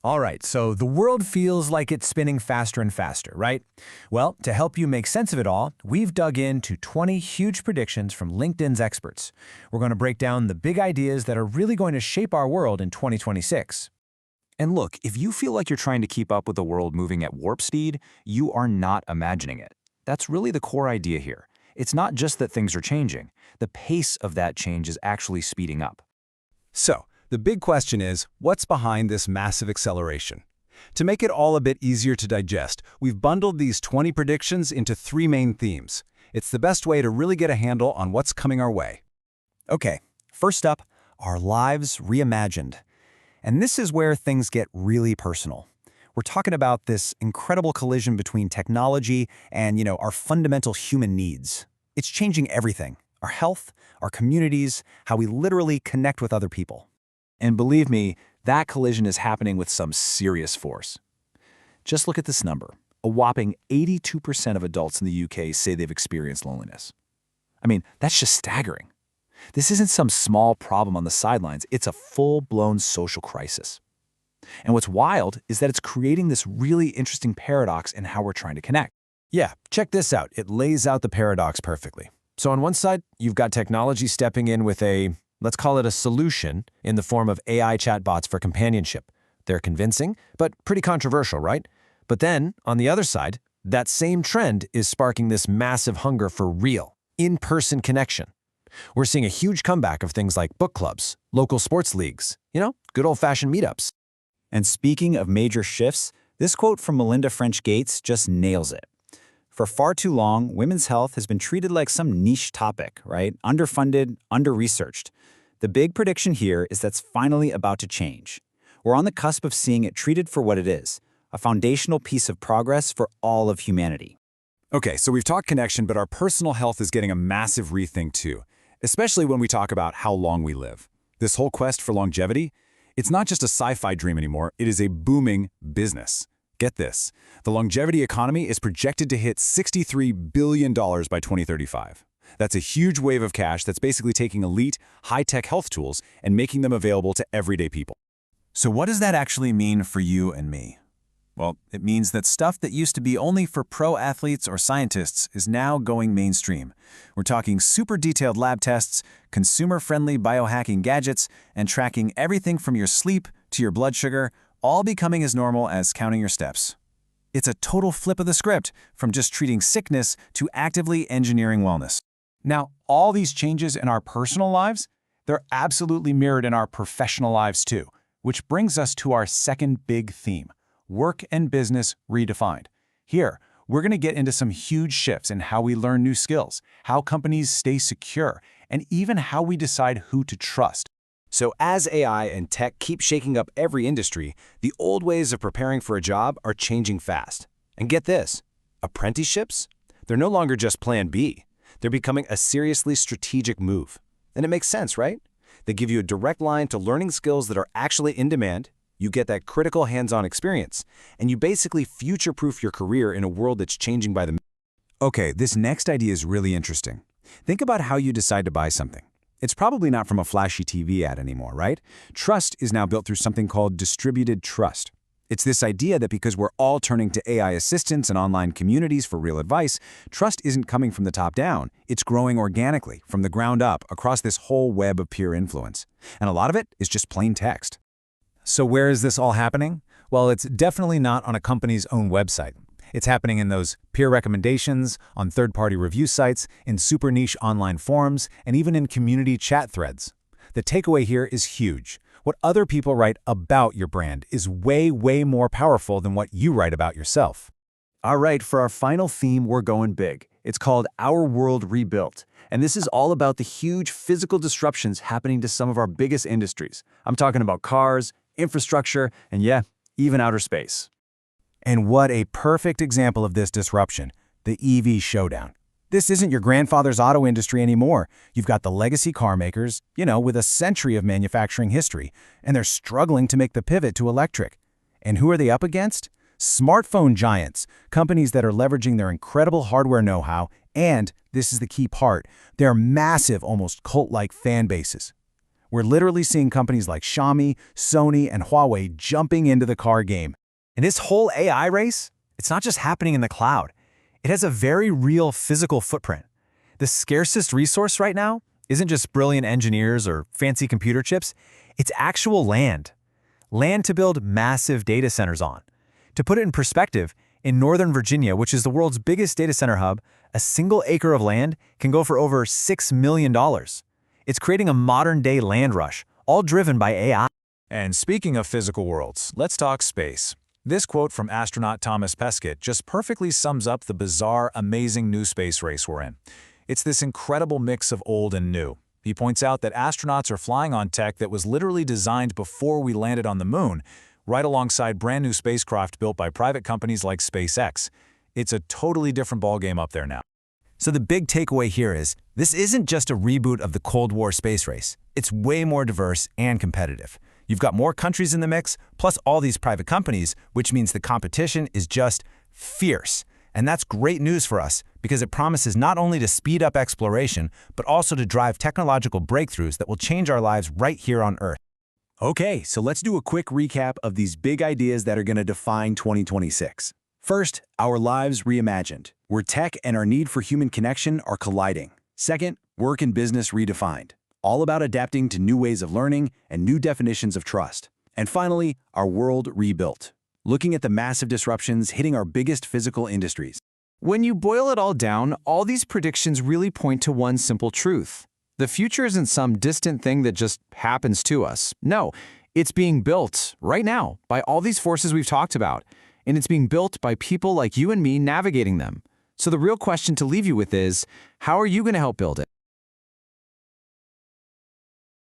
All right, so the world feels like it's spinning faster and faster, right? Well, to help you make sense of it all, we've dug into 20 huge predictions from LinkedIn's experts. We're going to break down the big ideas that are really going to shape our world in 2026. And look, if you feel like you're trying to keep up with the world moving at warp speed, you are not imagining it. That's really the core idea here. It's not just that things are changing. The pace of that change is actually speeding up. So, the big question is, what's behind this massive acceleration? To make it all a bit easier to digest, we've bundled these 20 predictions into 3 main themes. It's the best way to really get a handle on what's coming our way. Okay, first up, our lives reimagined. And this is where things get really personal. We're talking about this incredible collision between technology and, our fundamental human needs. It's changing everything: our health, our communities, how we literally connect with other people. And believe me, that collision is happening with some serious force. Just look at this number. A whopping 82% of adults in the UK say they've experienced loneliness. I mean, that's just staggering. This isn't some small problem on the sidelines. It's a full-blown social crisis. And what's wild is that it's creating this really interesting paradox in how we're trying to connect. Yeah, check this out. It lays out the paradox perfectly. So on one side, you've got technology stepping in with let's call it a solution in the form of AI chatbots for companionship. They're convincing, but pretty controversial, right? But then, on the other side, that same trend is sparking this massive hunger for real, in-person connection. We're seeing a huge comeback of things like book clubs, local sports leagues, good old-fashioned meetups. And speaking of major shifts, this quote from Melinda French Gates just nails it. For far too long, women's health has been treated like some niche topic, right? Underfunded, under-researched. The big prediction here is that's finally about to change. We're on the cusp of seeing it treated for what it is, a foundational piece of progress for all of humanity. Okay, so we've talked connection, but our personal health is getting a massive rethink too, especially when we talk about how long we live. This whole quest for longevity, it's not just a sci-fi dream anymore, it is a booming business. Get this, the longevity economy is projected to hit $63 billion by 2035. That's a huge wave of cash that's basically taking elite, high-tech health tools and making them available to everyday people. So what does that actually mean for you and me? Well, it means that stuff that used to be only for pro athletes or scientists is now going mainstream. We're talking super detailed lab tests, consumer-friendly biohacking gadgets, and tracking everything from your sleep to your blood sugar, all becoming as normal as counting your steps. It's a total flip of the script, from just treating sickness to actively engineering wellness. Now, all these changes in our personal lives, they're absolutely mirrored in our professional lives too, which brings us to our second big theme: work and business redefined. Here, we're going to get into some huge shifts in how we learn new skills, how companies stay secure, and even how we decide who to trust. So as AI and tech keep shaking up every industry, the old ways of preparing for a job are changing fast. And get this, apprenticeships? They're no longer just plan B. They're becoming a seriously strategic move. And it makes sense, right? They give you a direct line to learning skills that are actually in demand, you get that critical hands-on experience, and you basically future-proof your career in a world that's changing by the minute. Okay, this next idea is really interesting. Think about how you decide to buy something. It's probably not from a flashy TV ad anymore, right? Trust is now built through something called distributed trust. It's this idea that because we're all turning to AI assistants and online communities for real advice, trust isn't coming from the top down. It's growing organically, from the ground up, across this whole web of peer influence. And a lot of it is just plain text. So where is this all happening? Well, it's definitely not on a company's own website. It's happening in those peer recommendations, on third-party review sites, in super niche online forums, and even in community chat threads. The takeaway here is huge. What other people write about your brand is way, way more powerful than what you write about yourself. All right, for our final theme, we're going big. It's called Our World Rebuilt. And this is all about the huge physical disruptions happening to some of our biggest industries. I'm talking about cars, infrastructure, and yeah, even outer space. And what a perfect example of this disruption, the EV showdown. This isn't your grandfather's auto industry anymore. You've got the legacy car makers, with a century of manufacturing history, and they're struggling to make the pivot to electric. And who are they up against? Smartphone giants, companies that are leveraging their incredible hardware know-how, and, this is the key part, their massive, almost cult-like fan bases. We're literally seeing companies like Xiaomi, Sony, and Huawei jumping into the car game. And this whole AI race, it's not just happening in the cloud. It has a very real physical footprint. The scarcest resource right now isn't just brilliant engineers or fancy computer chips, it's actual land. Land to build massive data centers on. To put it in perspective, in Northern Virginia, which is the world's biggest data center hub, a single acre of land can go for over $6 million. It's creating a modern-day land rush, all driven by AI. And speaking of physical worlds, let's talk space. This quote from astronaut Thomas Pesquet just perfectly sums up the bizarre, amazing new space race we're in. It's this incredible mix of old and new. He points out that astronauts are flying on tech that was literally designed before we landed on the moon, right alongside brand new spacecraft built by private companies like SpaceX. It's a totally different ballgame up there now. So the big takeaway here is, this isn't just a reboot of the Cold War space race. It's way more diverse and competitive. You've got more countries in the mix, plus all these private companies, which means the competition is just fierce. And that's great news for us, because it promises not only to speed up exploration, but also to drive technological breakthroughs that will change our lives right here on Earth. Okay, so let's do a quick recap of these big ideas that are going to define 2026. First, our lives reimagined, where tech and our need for human connection are colliding. Second, work and business redefined, all about adapting to new ways of learning and new definitions of trust. And finally, our world rebuilt, looking at the massive disruptions hitting our biggest physical industries. When you boil it all down, all these predictions really point to one simple truth. The future isn't some distant thing that just happens to us. No, it's being built right now by all these forces we've talked about, and it's being built by people like you and me navigating them. So the real question to leave you with is, how are you going to help build it?